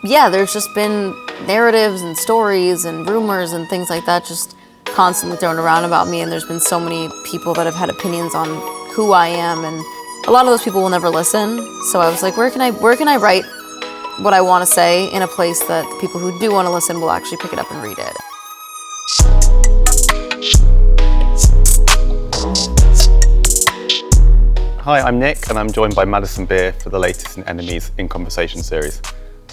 yeah, there's just been narratives and stories and rumors and things like that just constantly thrown around about me, and there's been so many people that have had opinions on who I am, and a lot of those people will never listen. So I was like, where can I write what I want to say in a place that the people who do want to listen will actually pick it up and read it. Hi, I'm Nick, and I'm joined by Madison Beer for the latest in Enemies in Conversation series.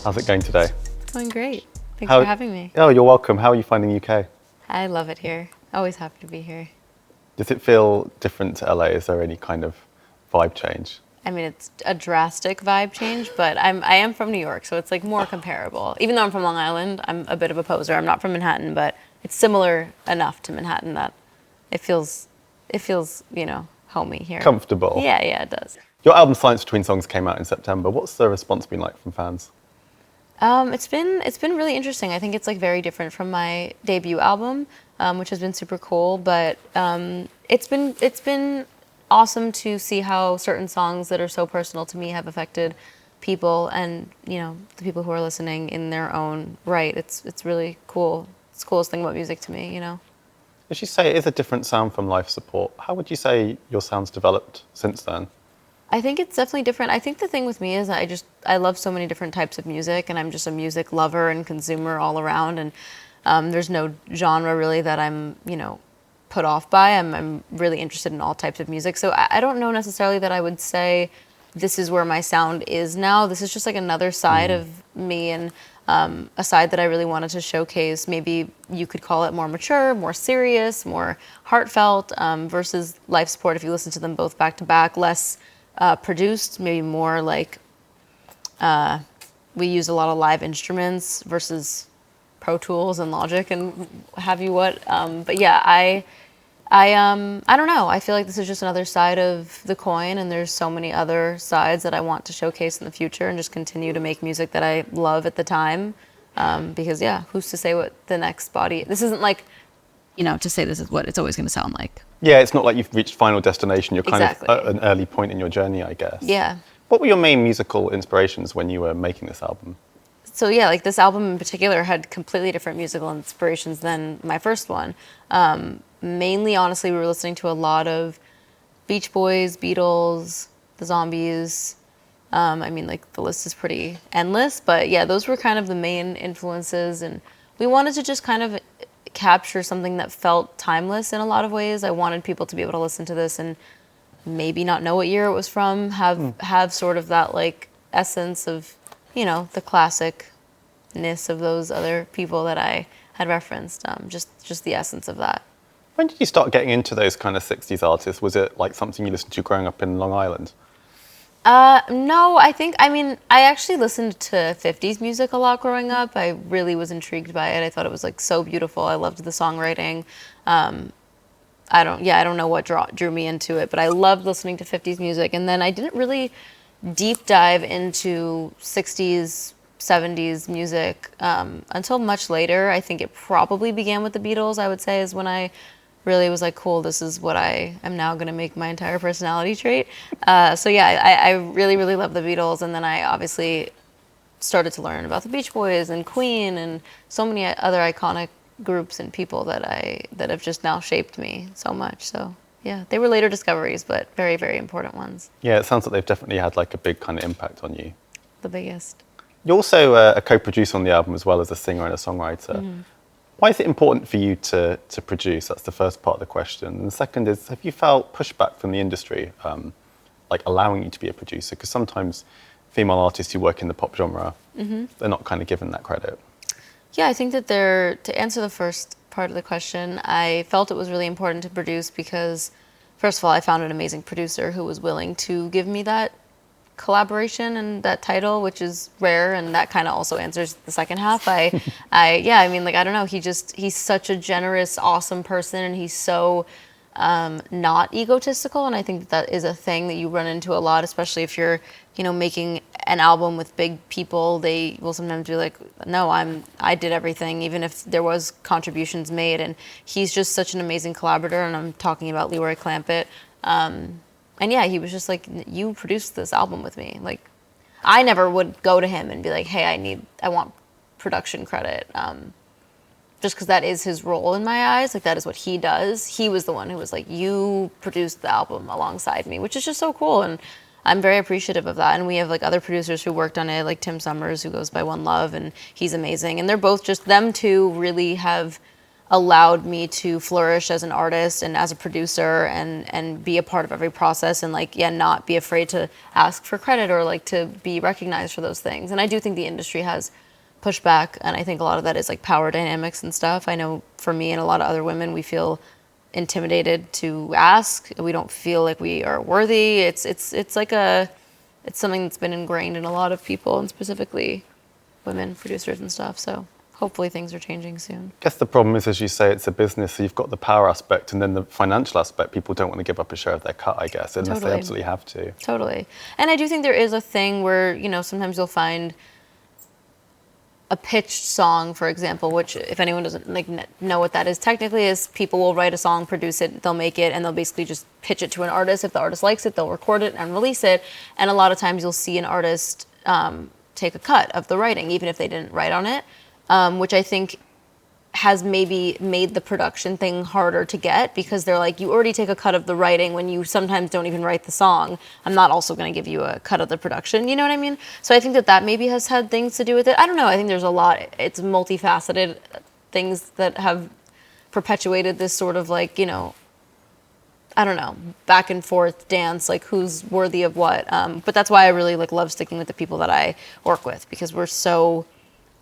How's it going today? Going great. Thanks for having me. Oh, you're welcome. How are you finding the UK? I love it here. Always happy to be here. Does it feel different to LA? Is there any kind of vibe change? I mean, it's a drastic vibe change, but I am from New York, so it's like more comparable. Even though I'm from Long Island, I'm a bit of a poser. I'm not from Manhattan, but it's similar enough to Manhattan that it feels, homey here. Comfortable. Yeah, it does. Your album Silence Between Songs came out in September. What's the response been like from fans? It's been really interesting. I think it's like very different from my debut album, which has been super cool. But it's been awesome to see how certain songs that are so personal to me have affected people, and the people who are listening in their own right. It's really cool. It's the coolest thing about music to me. As you say, it is a different sound from Life Support. How would you say your sound's developed since then? I think it's definitely different. I think the thing with me is I love so many different types of music, and I'm just a music lover and consumer all around, and there's no genre really that I'm, put off by. I'm really interested in all types of music. So I don't know necessarily that I would say this is where my sound is now. This is just like another side of me, and a side that I really wanted to showcase. Maybe you could call it more mature, more serious, more heartfelt, versus Life Support, if you listen to them both back to back, less produced, maybe more like we use a lot of live instruments versus Pro Tools and Logic and have you what. But yeah, I don't know. I feel like this is just another side of the coin, and there's so many other sides that I want to showcase in the future and just continue to make music that I love at the time. Because yeah, who's to say what the next body? This isn't like, to say this is what it's always going to sound like. Yeah, it's not like you've reached final destination. You're kind Exactly. of at an early point in your journey, I guess. Yeah. What were your main musical inspirations when you were making this album? So yeah, like this album in particular had completely different musical inspirations than my first one. Mainly, honestly, we were listening to a lot of Beach Boys, Beatles, the Zombies. I mean, like the list is pretty endless, but yeah, those were kind of the main influences, and we wanted to just kind of capture something that felt timeless in a lot of ways. I wanted people to be able to listen to this and maybe not know what year it was from, have sort of that like essence of, the classicness of those other people that I had referenced, just the essence of that. When did you start getting into those kind of 60s artists? Was it like something you listened to growing up in Long Island? No, I actually listened to 50's music a lot growing up. I really was intrigued by it. I thought it was like so beautiful. I loved the songwriting. I don't know what drew me into it, but I loved listening to 50's music. And then I didn't really deep dive into 60's, 70's music until much later. I think it probably began with the Beatles, I would say, is when I really was like, cool, this is what I am now going to make my entire personality trait. So yeah, I really, really love the Beatles. And then I obviously started to learn about the Beach Boys and Queen and so many other iconic groups and people that have just now shaped me so much. So yeah, they were later discoveries, but very, very important ones. Yeah, it sounds like they've definitely had like a big kind of impact on you. The biggest. You're also a co-producer on the album as well as a singer and a songwriter. Mm-hmm. Why is it important for you to produce? That's the first part of the question. And the second is, have you felt pushback from the industry, like allowing you to be a producer? Because sometimes female artists who work in the pop genre, they're not kind of given that credit. Yeah, I think that to answer the first part of the question, I felt it was really important to produce because, first of all, I found an amazing producer who was willing to give me that collaboration and that title, which is rare, and that kind of also answers the second half. I don't know, he's such a generous, awesome person, and he's so not egotistical, and I think that is a thing that you run into a lot, especially if you're making an album with big people. They will sometimes be like, no, I did everything, even if there was contributions made. And he's just such an amazing collaborator, and I'm talking about Leroy Clampett. And yeah, he was just like, you produced this album with me. Like, I never would go to him and be like, hey, I want production credit. Just because that is his role in my eyes, like that is what he does. He was the one who was like, you produced the album alongside me, which is just so cool. And I'm very appreciative of that. And we have like other producers who worked on it, like Tim Summers, who goes by One Love, and he's amazing. And they're both just, them two really have allowed me to flourish as an artist and as a producer and be a part of every process and like, yeah, not be afraid to ask for credit or like to be recognized for those things. And I do think the industry has pushback, and I think a lot of that is like power dynamics and stuff. I know for me and a lot of other women, we feel intimidated to ask. We don't feel like we are worthy. It's something that's been ingrained in a lot of people, and specifically women producers and stuff. So hopefully things are changing soon. I guess the problem is, as you say, it's a business, so you've got the power aspect and then the financial aspect. People don't want to give up a share of their cut, I guess, unless they absolutely have to. Totally. And I do think there is a thing where, you know, sometimes you'll find a pitched song, for example, which if anyone doesn't like know what that is technically, is people will write a song, produce it, they'll make it, and they'll basically just pitch it to an artist. If the artist likes it, they'll record it and release it. And a lot of times you'll see an artist take a cut of the writing, even if they didn't write on it, which I think has maybe made the production thing harder to get, because they're like, you already take a cut of the writing when you sometimes don't even write the song. I'm not also going to give you a cut of the production. You know what I mean? So I think that maybe has had things to do with it. I don't know. I think there's a lot. It's multifaceted things that have perpetuated this sort of like, you know, I don't know, back and forth dance, like who's worthy of what. But that's why I really like love sticking with the people that I work with, because we're so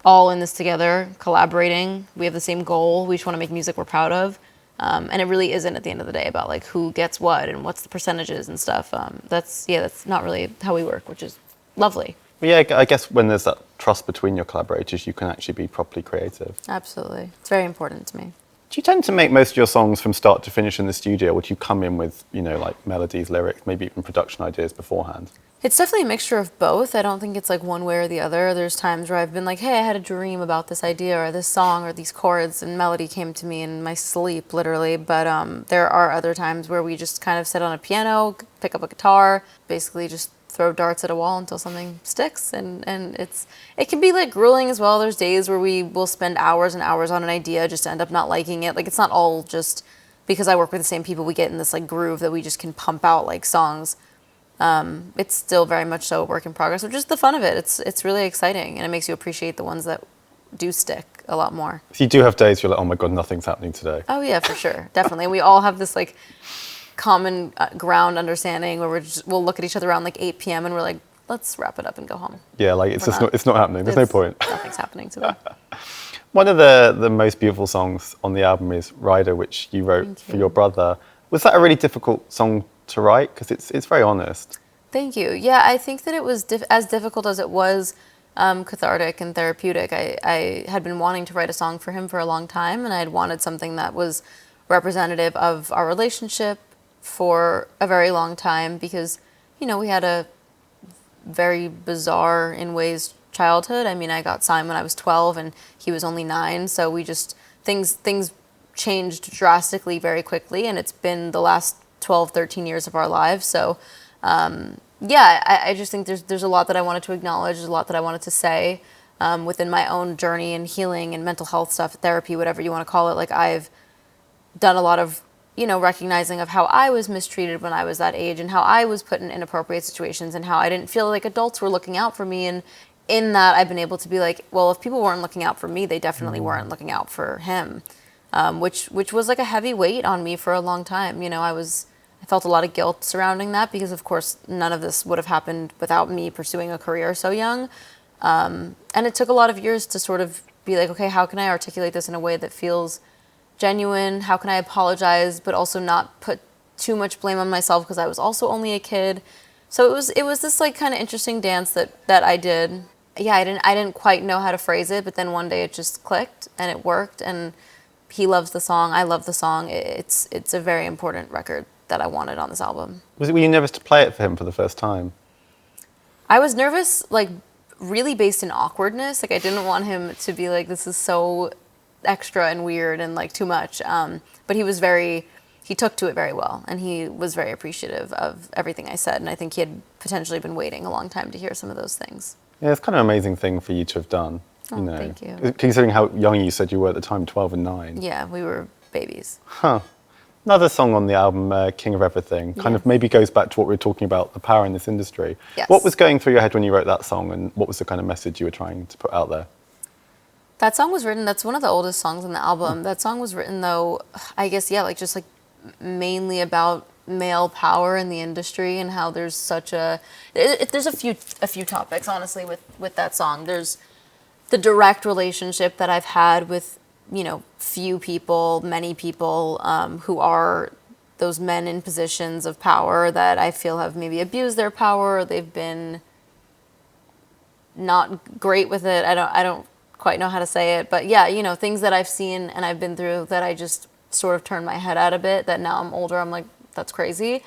all in this together, collaborating. We have the same goal. We just want to make music we're proud of. And it really isn't at the end of the day about like who gets what and what's the percentages and stuff. That's not really how we work, which is lovely. Yeah, I guess when there's that trust between your collaborators, you can actually be properly creative. Absolutely. It's very important to me. Do you tend to make most of your songs from start to finish in the studio, or do you come in with, you know, like melodies, lyrics, maybe even production ideas beforehand? It's definitely a mixture of both. I don't think it's like one way or the other. There's times where I've been like, hey, I had a dream about this idea or this song or these chords, and melody came to me in my sleep, literally. But there are other times where we just kind of sit on a piano, pick up a guitar, basically just throw darts at a wall until something sticks. And it can be like grueling as well. There's days where we will spend hours and hours on an idea just to end up not liking it. Like, it's not all just because I work with the same people, we get in this like groove that we just can pump out like songs. It's still very much so a work in progress, which is the fun of it. It's really exciting, and it makes you appreciate the ones that do stick a lot more. So you do have days you're like, oh my God, nothing's happening today. Oh yeah, for sure. Definitely. We all have this like common ground understanding where we'll look at each other around like 8 p.m. and we're like, let's wrap it up and go home. Yeah, like it's not happening. There's no point. Nothing's happening today. One of the most beautiful songs on the album is Ryder, which you wrote for your brother. Was that a really difficult song to write? Because it's very honest. Thank you. Yeah, I think that it was as difficult as it was cathartic and therapeutic. I had been wanting to write a song for him for a long time, and I had wanted something that was representative of our relationship for a very long time, because, you know, we had a very bizarre in ways childhood. I mean, I got signed when I was 12 and he was only 9, so we just things changed drastically very quickly, and it's been the last 12, 13 years of our lives. So yeah, I just think there's a lot that I wanted to acknowledge, there's a lot that I wanted to say within my own journey and healing and mental health stuff, therapy, whatever you want to call it. Like, I've done a lot of, you know, recognizing of how I was mistreated when I was that age, and how I was put in inappropriate situations, and how I didn't feel like adults were looking out for me. And in that, I've been able to be like, well, if people weren't looking out for me, they definitely weren't looking out for him, which was like a heavy weight on me for a long time. You know, I felt a lot of guilt surrounding that, because of course none of this would have happened without me pursuing a career so young. And it took a lot of years to sort of be like, okay, how can I articulate this in a way that feels genuine? How can I apologize, but also not put too much blame on myself, because I was also only a kid. So it was this like kind of interesting dance that I did. Yeah, I didn't quite know how to phrase it, but then one day it just clicked and it worked, and he loves the song, I love the song. It's a very important record that I wanted on this album. Were you nervous to play it for him for the first time? I was nervous, like really based in awkwardness. Like, I didn't want him to be like, this is so extra and weird and like too much. But he was very he took to it very well, and he was very appreciative of everything I said, and I think he had potentially been waiting a long time to hear some of those things. Yeah, it's kind of an amazing thing for you to have done. Oh, You know, thank you. considering how young you said you were at the time, 12 and 9. Yeah, we were babies. Huh. Another song on the album, King of Everything, kind of maybe goes back to what we were talking about, the power in this industry. Yes. What was going through your head when you wrote that song, and what was the kind of message you were trying to put out there? That song was written, that's one of the oldest songs on the album. That song was written, though, I guess, yeah, like just like mainly about male power in the industry and how there's such a, there's a few topics, honestly, with that song. There's the direct relationship that I've had with, you know, few people, many people who are those men in positions of power that I feel have maybe abused their power, or they've been not great with it. I don't quite know how to say it, but yeah, you know, things that I've seen and I've been through that I just sort of turned my head at a bit, that now I'm older, I'm like, that's crazy.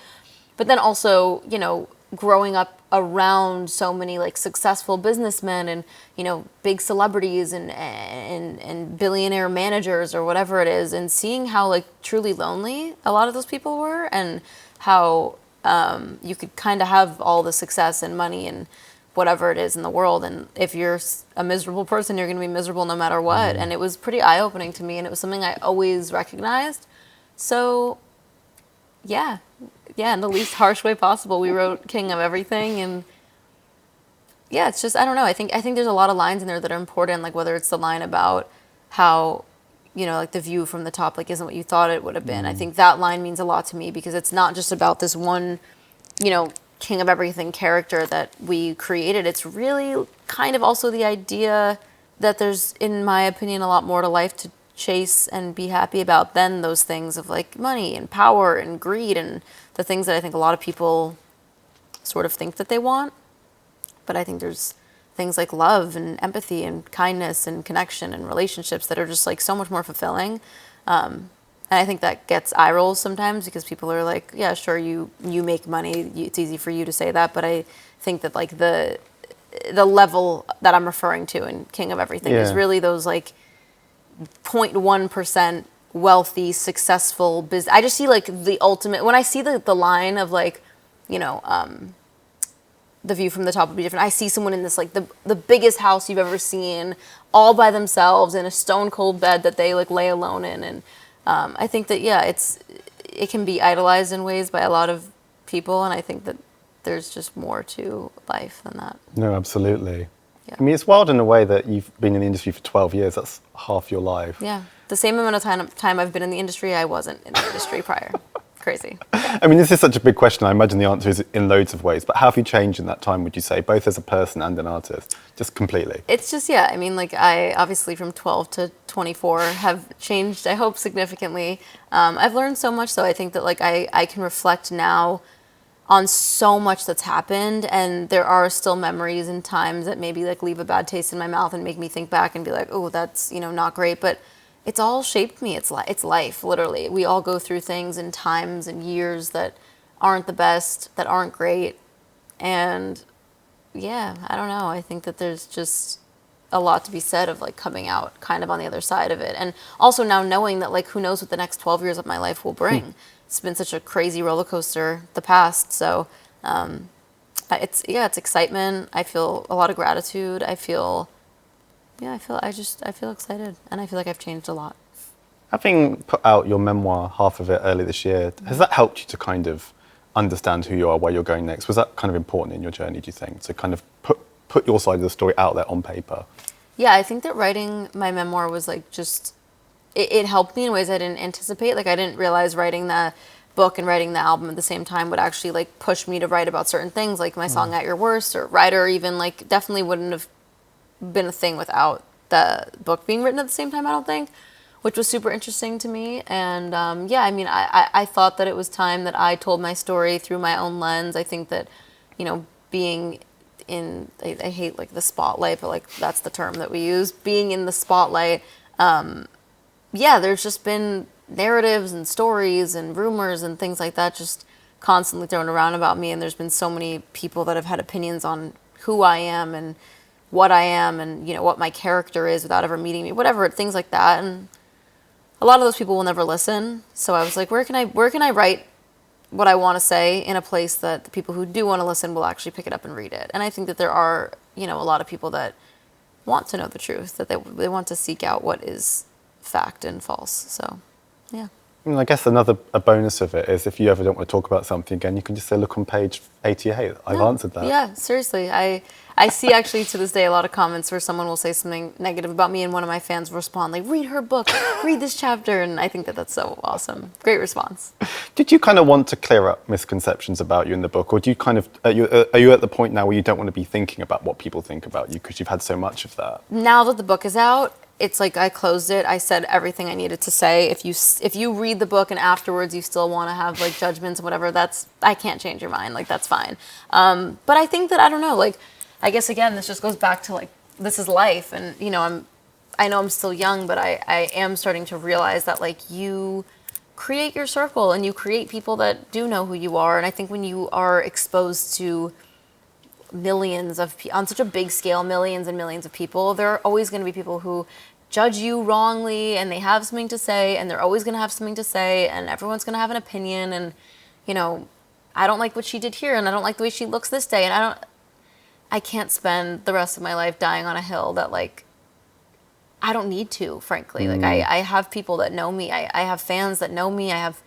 But then also, you know, growing up around so many like successful businessmen and, you know, big celebrities and billionaire managers or whatever it is, and seeing how like truly lonely a lot of those people were, and how you could kind of have all the success and money and whatever it is in the world, and if you're a miserable person, you're going to be miserable no matter what. And it was pretty eye-opening to me, and it was something I always recognized. So yeah, in the least harsh way possible, we wrote King of Everything. And yeah, it's just, I don't know, I think there's a lot of lines in there that are important, like whether it's the line about how, you know, like the view from the top like isn't what you thought it would have been. I think that line means a lot to me, because it's not just about this one, you know, King of Everything character that we created. It's really kind of also the idea that there's, in my opinion, a lot more to life to chase and be happy about than those things of like money and power and greed and the things that I think a lot of people sort of think that they want. But I think there's things like love and empathy and kindness and connection and relationships that are just like so much more fulfilling. And I think that gets eye rolls sometimes, because people are like, yeah, sure, you make money. It's easy for you to say that. But I think that like the level that I'm referring to in King of Everything is really those like 0.1% wealthy, successful business. I just see like the ultimate, when I see the line of like, you know, the view from the top would be different. I see someone in this like the biggest house you've ever seen, all by themselves in a stone cold bed that they like lay alone in. And I think that, yeah, it can be idolized in ways by a lot of people, and I think that there's just more to life than that. No, absolutely. Yeah. I mean, it's wild in a way that you've been in the industry for 12 years. That's half your life. Yeah. The same amount of time I've been in the industry, I wasn't in the industry prior. Crazy. I mean, this is such a big question. I imagine the answer is in loads of ways. But how have you changed in that time, would you say, both as a person and an artist? Just completely. It's just, yeah, I mean, like I obviously from 12 to 24 have changed, I hope, significantly. I've learned so much, so I think that like I can reflect now on so much that's happened, and there are still memories and times that maybe like leave a bad taste in my mouth and make me think back and be like, oh, that's, you know, not great. But it's all shaped me. It's life, literally. We all go through things and times and years that aren't the best, that aren't great. And yeah, I don't know. I think that there's just a lot to be said of like coming out kind of on the other side of it. And also now knowing that like who knows what the next 12 years of my life will bring. It's been such a crazy roller coaster, the past. So it's excitement. I feel a lot of gratitude. I feel excited, and I feel like I've changed a lot. Having put out your memoir, half of it, early this year, has that helped you to kind of understand who you are, where you're going next? Was that kind of important in your journey, do you think, to kind of put your side of the story out there on paper? Yeah, I think that writing my memoir was like just, it helped me in ways I didn't anticipate. Like I didn't realize writing the book and writing the album at the same time would actually like push me to write about certain things, like my song At Your Worst, or Ryder even, like definitely wouldn't have been a thing without the book being written at the same time, I don't think, which was super interesting to me. And yeah, I mean, I thought that it was time that I told my story through my own lens. I think that, you know, being in, I hate like the spotlight, but like that's the term that we use, being in the spotlight, yeah, there's just been narratives and stories and rumors and things like that just constantly thrown around about me. And there's been so many people that have had opinions on who I am and what I am and, you know, what my character is without ever meeting me, whatever, things like that. And a lot of those people will never listen. So I was like, where can I write what I want to say in a place that the people who do want to listen will actually pick it up and read it. And I think that there are, a lot of people that want to know the truth, that they want to seek out what is fact and false. So, yeah. I mean, I guess a bonus of it is if you ever don't want to talk about something again, you can just say, look on page 88. I've answered that. Yeah, seriously. I see actually to this day a lot of comments where someone will say something negative about me and one of my fans will respond like, read her book, read this chapter. And I think that that's so awesome. Great response. Did you kind of want to clear up misconceptions about you in the book? Or do you kind of, are you at the point now where you don't want to be thinking about what people think about you because you've had so much of that? Now that the book is out, it's like I closed it. I said everything I needed to say. If you read the book and afterwards you still want to have like judgments and whatever, I can't change your mind. Like that's fine. But I think that I don't know. Like I guess again, this just goes back to like this is life, and I know I'm still young, but I am starting to realize that like you create your circle and you create people that do know who you are. And I think when you are exposed to millions of on such a big scale, millions and millions of people, there are always going to be people who judge you wrongly, and they have something to say, and they're always going to have something to say, and everyone's going to have an opinion. And I don't like what she did here, and I don't like the way she looks this day, and I can't spend the rest of my life dying on a hill that like I don't need to, frankly. Like I have people that know me, I have fans that know me, I have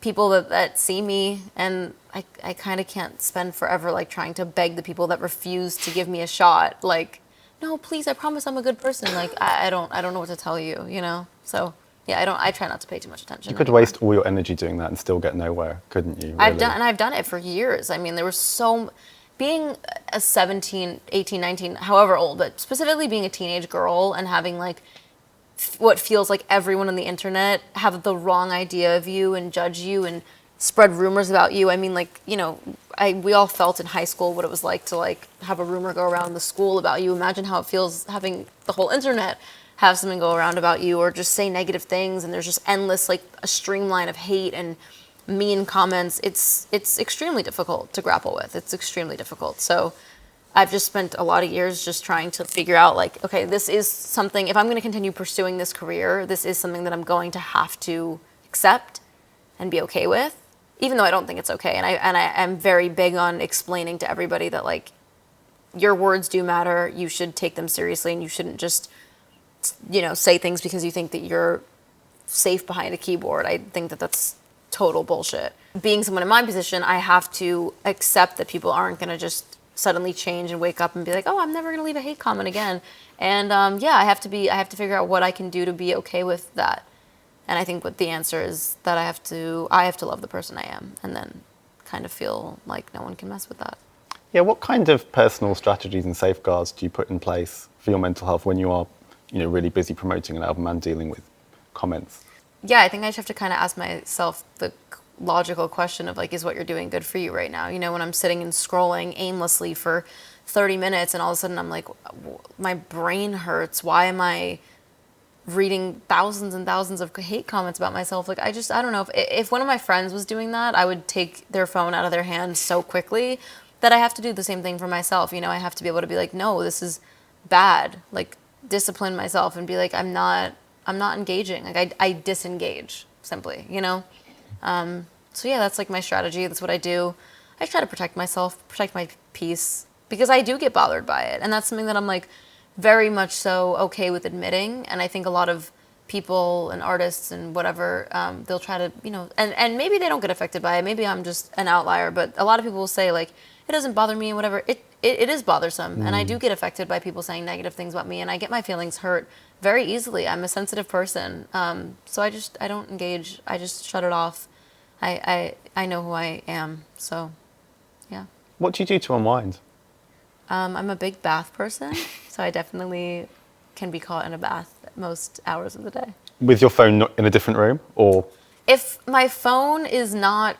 people that see me, and I kind of can't spend forever like trying to beg the people that refuse to give me a shot. Like, no, please, I promise I'm a good person. Like I don't know what to tell you, So yeah, I try not to pay too much attention. You could waste all your energy doing that and still get nowhere, couldn't you? Really? I've done it for years. I mean, there was being a 17, 18, 19, however old, but specifically being a teenage girl and having like what feels like everyone on the internet have the wrong idea of you and judge you and spread rumors about you. I mean, like, we all felt in high school what it was like to like have a rumor go around the school about you. Imagine how it feels having the whole internet have something go around about you or just say negative things, and there's just endless like a streamline of hate and mean comments. It's extremely difficult to grapple with. It's extremely difficult. So I've just spent a lot of years just trying to figure out like, okay, this is something, if I'm going to continue pursuing this career, this is something that I'm going to have to accept and be okay with, even though I don't think it's okay. And I am very big on explaining to everybody that like your words do matter. You should take them seriously, and you shouldn't just, say things because you think that you're safe behind a keyboard. I think that that's total bullshit. Being someone in my position, I have to accept that people aren't going to just suddenly change and wake up and be like, oh, I'm never going to leave a hate comment again. And I have to figure out what I can do to be okay with that. And I think what the answer is that I have to love the person I am, and then kind of feel like no one can mess with that. Yeah, what kind of personal strategies and safeguards do you put in place for your mental health when you are, really busy promoting an album and dealing with comments? Yeah, I think I just have to kind of ask myself the logical question of like, is what you're doing good for you right now? When I'm sitting and scrolling aimlessly for 30 minutes and all of a sudden I'm like, my brain hurts. Why am I reading thousands and thousands of hate comments about myself? Like, I don't know. If one of my friends was doing that, I would take their phone out of their hand so quickly that I have to do the same thing for myself. I have to be able to be like, no, this is bad. Like, discipline myself and be like, I'm not engaging. Like, I disengage simply, So yeah, that's like my strategy. That's what I do. I try to protect myself, protect my peace, because I do get bothered by it. And that's something that I'm like very much so okay with admitting. And I think a lot of people and artists and whatever, they'll try to, and maybe they don't get affected by it. Maybe I'm just an outlier, but a lot of people will say like, it doesn't bother me and whatever. It is bothersome. And I do get affected by people saying negative things about me, and I get my feelings hurt very easily. I'm a sensitive person. So I don't engage. I just shut it off. I know who I am. So, yeah. What do you do to unwind? I'm a big bath person, so I definitely can be caught in a bath most hours of the day. With your phone not in a different room, or? If my phone is not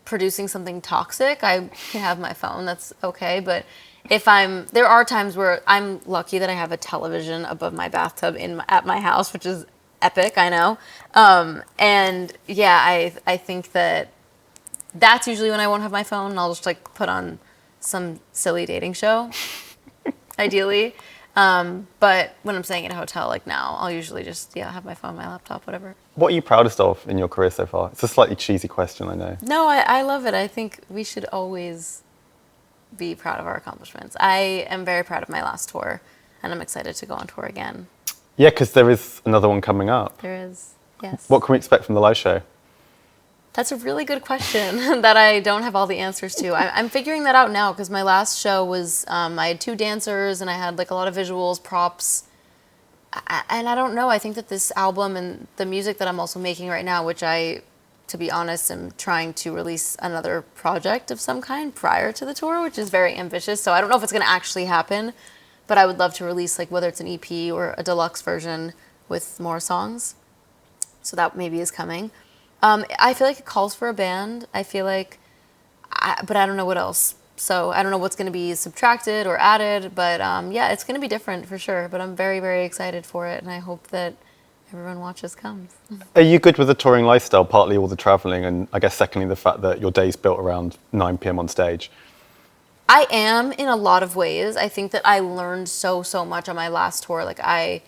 producing something toxic, I can have my phone. That's okay. But there are times where I'm lucky that I have a television above my bathtub at my house, which is epic, I know. And yeah, I think that's usually when I won't have my phone. I'll just like put on some silly dating show, ideally. But when I'm staying at a hotel, like now, I'll usually just, have my phone, my laptop, whatever. What are you proudest of in your career so far? It's a slightly cheesy question, I know. No, I love it. I think we should always be proud of our accomplishments. I am very proud of my last tour, and I'm excited to go on tour again. Yeah, because there is another one coming up. There is, yes. What can we expect from the live show? That's a really good question that I don't have all the answers to. I'm figuring that out now because my last show was, I had 2 dancers and I had like a lot of visuals, props. And I don't know, I think that this album and the music that I'm also making right now, which I, to be honest, am trying to release another project of some kind prior to the tour, which is very ambitious. So I don't know if it's going to actually happen, but I would love to release like whether it's an EP or a deluxe version with more songs. So that maybe is coming. I feel like it calls for a band. I feel like, but I don't know what else. So I don't know what's going to be subtracted or added, but it's going to be different for sure. But I'm very, very excited for it, and I hope that everyone watches comes. Are you good with the touring lifestyle, partly all the travelling, and I guess secondly the fact that your day's built around 9 p.m. on stage? I am in a lot of ways. I think that I learned so much on my last tour. Like I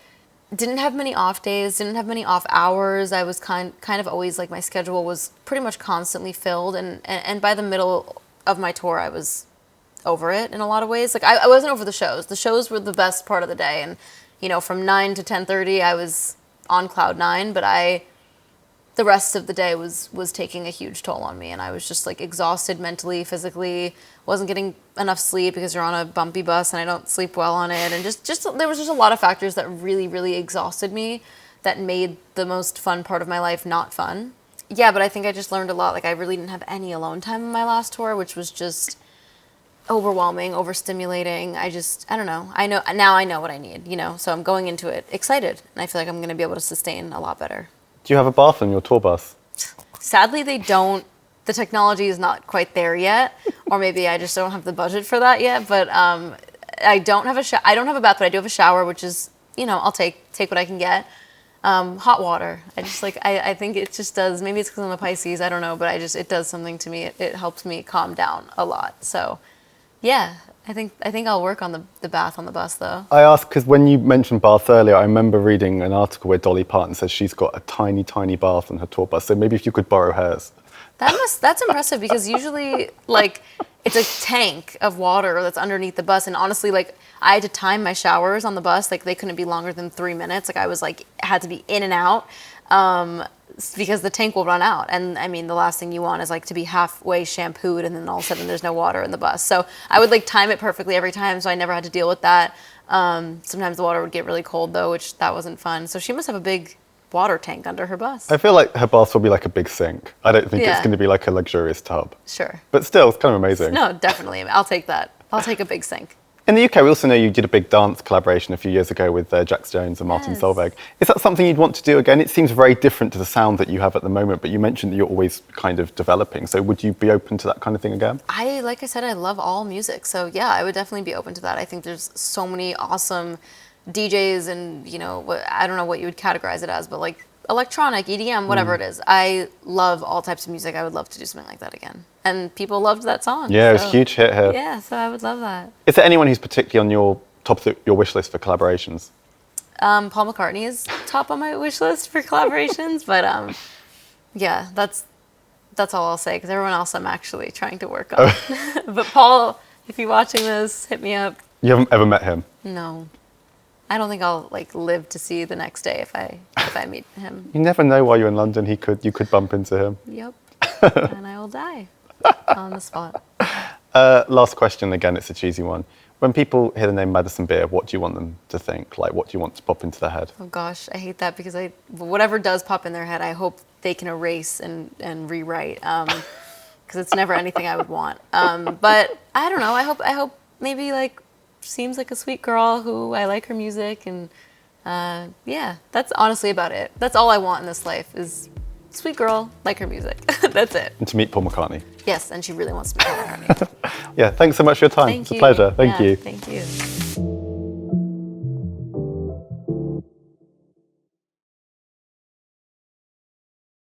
didn't have many off days, didn't have many off hours. I was kind of always like my schedule was pretty much constantly filled, and by the middle of my tour I was over it in a lot of ways. Like I wasn't over the shows. The shows were the best part of the day, and from 9 to 10:30 I was on cloud 9, but the rest of the day was taking a huge toll on me, and I was just like exhausted mentally, physically, wasn't getting enough sleep because you're on a bumpy bus and I don't sleep well on it, and just there was just a lot of factors that really exhausted me that made the most fun part of my life not fun. Yeah, but I think I just learned a lot. Like I really didn't have any alone time in my last tour, which was just overwhelming, overstimulating. I don't know. I know what I need, so I'm going into it excited, and I feel like I'm going to be able to sustain a lot better. Do you have a bath on your tour bus? Sadly, they don't. The technology is not quite there yet, or maybe I just don't have the budget for that yet. But I don't have I don't have a bath, but I do have a shower, which is, I'll take what I can get. Hot water. I think it just does. Maybe it's because I'm a Pisces. I don't know, but it does something to me. It helps me calm down a lot. So, yeah. I think I'll work on the bath on the bus, though. I asked because when you mentioned bath earlier, I remember reading an article where Dolly Parton says she's got a tiny bath on her tour bus. So maybe if you could borrow hers. That's impressive because usually like it's a tank of water that's underneath the bus, and honestly like I had to time my showers on the bus, like they couldn't be longer than 3 minutes. Like I was like had to be in and out. Because the tank will run out, and I mean the last thing you want is like to be halfway shampooed and then all of a sudden there's no water in the bus. So I would like time it perfectly every time, so I never had to deal with that. Sometimes the water would get really cold though, which that wasn't fun. So she must have a big water tank under her bus. I feel like her bath will be like a big sink. I don't think it's going to be like a luxurious tub. Sure. But still, it's kind of amazing. No, definitely. I'll take that. I'll take a big sink. In the UK, we also know you did a big dance collaboration a few years ago with Jax Jones and Martin Solveig. Is that something you'd want to do again? It seems very different to the sound that you have at the moment, but you mentioned that you're always kind of developing. So would you be open to that kind of thing again? Like I said, I love all music. So yeah, I would definitely be open to that. I think there's so many awesome DJs and, I don't know what you would categorize it as, but like electronic, EDM, whatever it is. I love all types of music. I would love to do something like that again. And people loved that song. Yeah, it was a huge hit here. Yeah, so I would love that. Is there anyone who's particularly on your top of your wish list for collaborations? Paul McCartney is top on my wish list for collaborations, but yeah, that's all I'll say because everyone else I'm actually trying to work on. But Paul, if you're watching this, hit me up. You haven't ever met him? No. I don't think I'll like live to see the next day if I meet him. You never know while you're in London you could bump into him. Yep. And I will die on the spot. Last question again, it's a cheesy one. When people hear the name Madison Beer, what do you want them to think? Like what do you want to pop into their head? Oh gosh, I hate that because whatever does pop in their head, I hope they can erase and rewrite. Because it's never anything I would want. But I don't know, I hope maybe like seems like a sweet girl who I like her music, and yeah, that's honestly about it. That's all I want in this life is sweet girl, like her music. That's it. And to meet Paul McCartney. Yes, and she really wants to meet Paul McCartney. Yeah, thanks so much for your time. It's a pleasure. Thank you. Thank you.